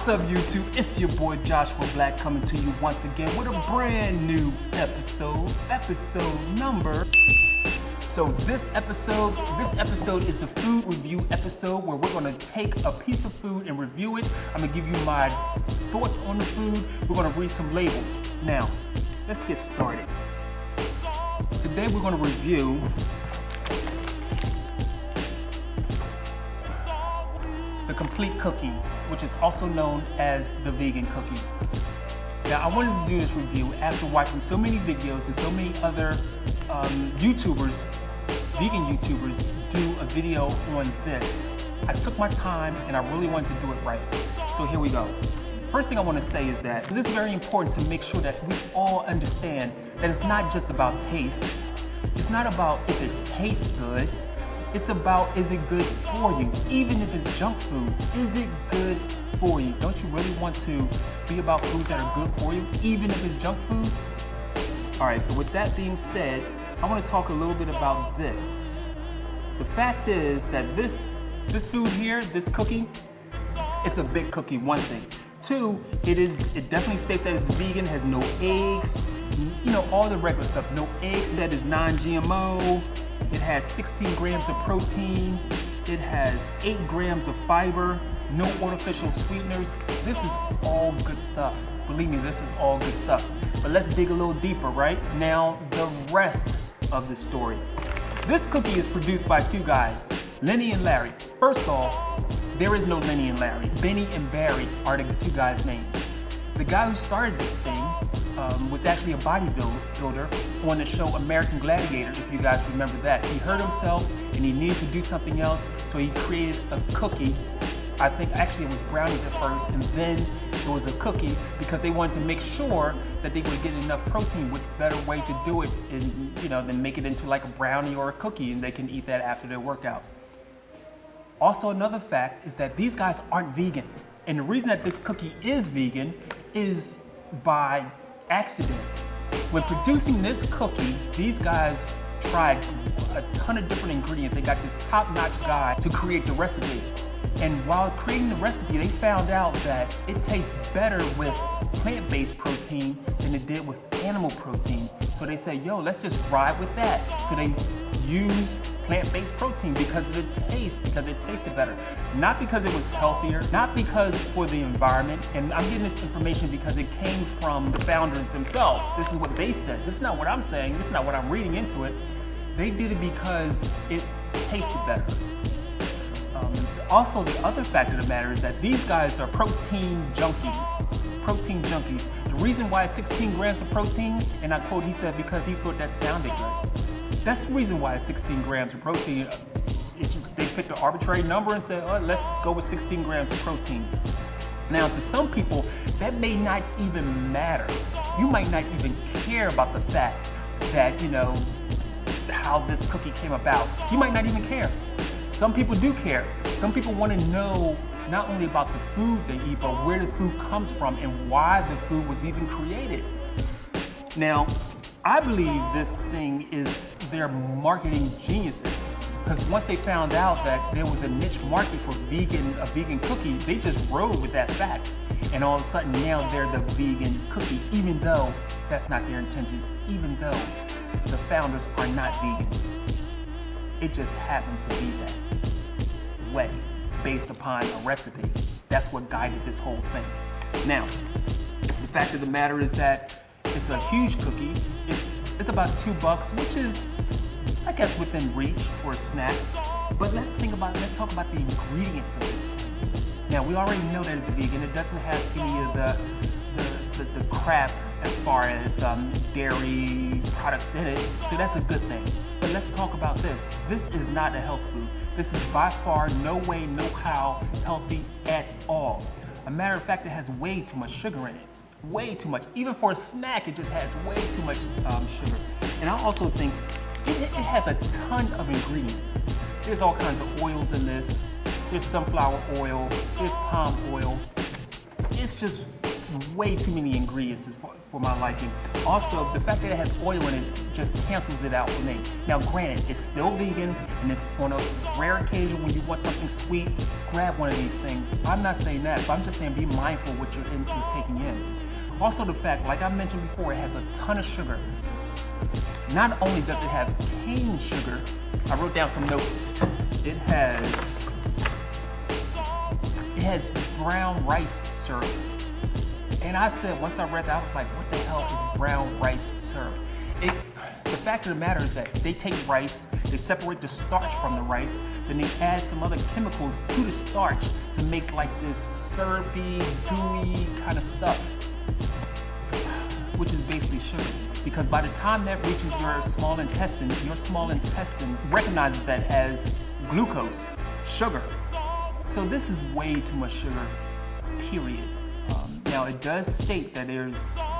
What's up, YouTube? It's your boy Joshua Black coming to you once again with a brand new episode number. So this episode is a food review episode where we're gonna take a piece of food and review it. I'm gonna give you my thoughts on the food. We're gonna read some labels. Now, let's get started. Today we're gonna review the complete cookie, which is also known as the vegan cookie. Now, I wanted to do this review after watching so many videos and so many other vegan YouTubers do a video on this. I took my time and I really wanted to do it right. So here we go. First thing I want to say is that this is very important to make sure that we all understand that it's not just about taste. It's not about if it tastes good. It's about, is it good for you? Even if it's junk food, is it good for you? Don't you really want to be about foods that are good for you, even if it's junk food? All right, so with that being said, I want to talk a little bit about this. The fact is that this food here, this cookie, it's a big cookie, one thing. Two, it definitely states that it's vegan, has no eggs, you know, all the regular stuff. No eggs, that is non-GMO. It has 16 grams of protein. It has 8 grams of fiber, no artificial sweeteners. This is all good stuff. Believe me, this is all good stuff. But let's dig a little deeper, right? Now, the rest of the story. This cookie is produced by two guys, Lenny and Larry. First off, there is no Lenny and Larry. Benny and Barry are the two guys' names. The guy who started this thing was actually a bodybuilder on the show American Gladiator, if you guys remember that. He hurt himself and he needed to do something else, so he created a cookie. I think actually it was brownies at first, and then it was a cookie because they wanted to make sure that they would get enough protein. With a better way to do it, and then make it into like a brownie or a cookie, and they can eat that after their workout. Also, another fact is that these guys aren't vegan, and the reason that this cookie is vegan is by accident. When producing this cookie, these guys tried a ton of different ingredients. They got this top-notch guy to create the recipe. And while creating the recipe, they found out that it tastes better with plant-based protein than it did with animal protein. So they said, yo, let's just ride with that. So they use plant-based protein because of the taste, because it tasted better. Not because it was healthier, not because for the environment. And I'm getting this information because it came from the founders themselves. This is what they said. This is not what I'm saying. This is not what I'm reading into it. They did it because it tasted better. Also, the other fact of the matter is that these guys are protein junkies. Protein junkies. The reason why it's 16 grams of protein, and I quote, he said, because he thought that sounded good. That's the reason why it's 16 grams of protein. They picked an arbitrary number and said, oh, let's go with 16 grams of protein. Now, to some people, that may not even matter. You might not even care about the fact that, how this cookie came about. You might not even care. Some people do care. Some people want to know not only about the food they eat, but where the food comes from and why the food was even created. Now, I believe this thing is their marketing geniuses, because once they found out that there was a niche market for a vegan cookie, they just rode with that fact. And all of a sudden now they're the vegan cookie, even though that's not their intentions, even though the founders are not vegan. It just happened to be that way based upon a recipe. That's what guided this whole thing. Now, the fact of the matter is that it's a huge cookie. It's about $2, which is, I guess, within reach for a snack. But let's talk about the ingredients of this thing. Now, we already know that it's vegan. It doesn't have any of the crap as far as dairy products in it, so that's a good thing. But let's talk about this. This is not a health food. This is by far, no way, no how healthy at all. A matter of fact, it has way too much sugar in it. Way too much. Even for a snack, it just has way too much sugar. And I also think it has a ton of ingredients. There's all kinds of oils in this. There's sunflower oil, there's palm oil. It's just way too many ingredients for my liking. Also, the fact that it has oil in it just cancels it out for me. Now, granted, it's still vegan, and it's on a rare occasion when you want something sweet, grab one of these things. I'm not saying that, but I'm just saying be mindful what you're taking in. Also, the fact, like I mentioned before, it has a ton of sugar. Not only does it have cane sugar, I wrote down some notes. It has brown rice syrup. And I said, once I read that, I was like, what the hell is brown rice syrup? The fact of the matter is that they take rice, they separate the starch from the rice, then they add some other chemicals to the starch to make like this syrupy, gooey kind of stuff, which is basically sugar. Because by the time that reaches your small intestine recognizes that as glucose, sugar. So this is way too much sugar, period. Now it does state that there's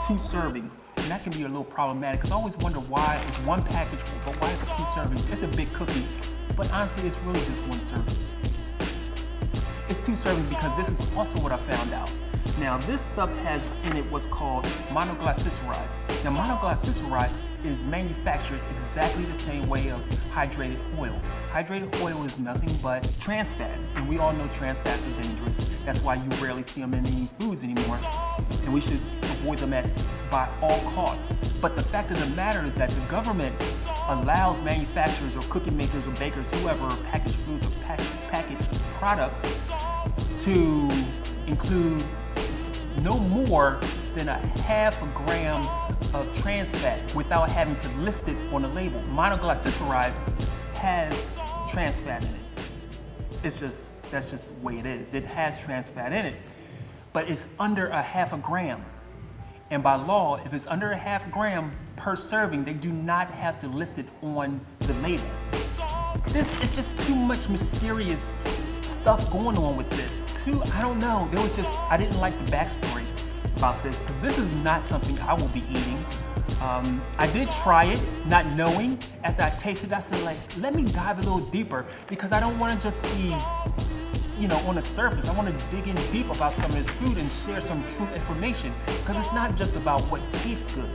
2 servings, and that can be a little problematic because I always wonder why it's 1 package, but why is it 2 servings? It's a big cookie, but honestly it's really just 1 serving. It's 2 servings because this is also what I found out. Now this stuff has in it what's called monoglycerides. Now monoglycerides is manufactured exactly the same way of hydrated oil. Hydrated oil is nothing but trans fats, and we all know trans fats are dangerous. That's why you rarely see them in any foods anymore, and we should avoid them by all costs. But the fact of the matter is that the government allows manufacturers or cookie makers or bakers, whoever, packaged foods or packaged products to include no more than a half a gram of trans fat without having to list it on the label. Monoglycerides has trans fat in it. That's just the way it is. It has trans fat in it, but it's under a half a gram. And by law, if it's under a half gram per serving, they do not have to list it on the label. It's just too much mysterious stuff going on with this. I don't know. I didn't like the backstory about this. So this is not something I will be eating. I did try it, not knowing. After I tasted it, I said, like, let me dive a little deeper because I don't want to just be, on the surface. I want to dig in deep about some of this food and share some true information because it's not just about what tastes good.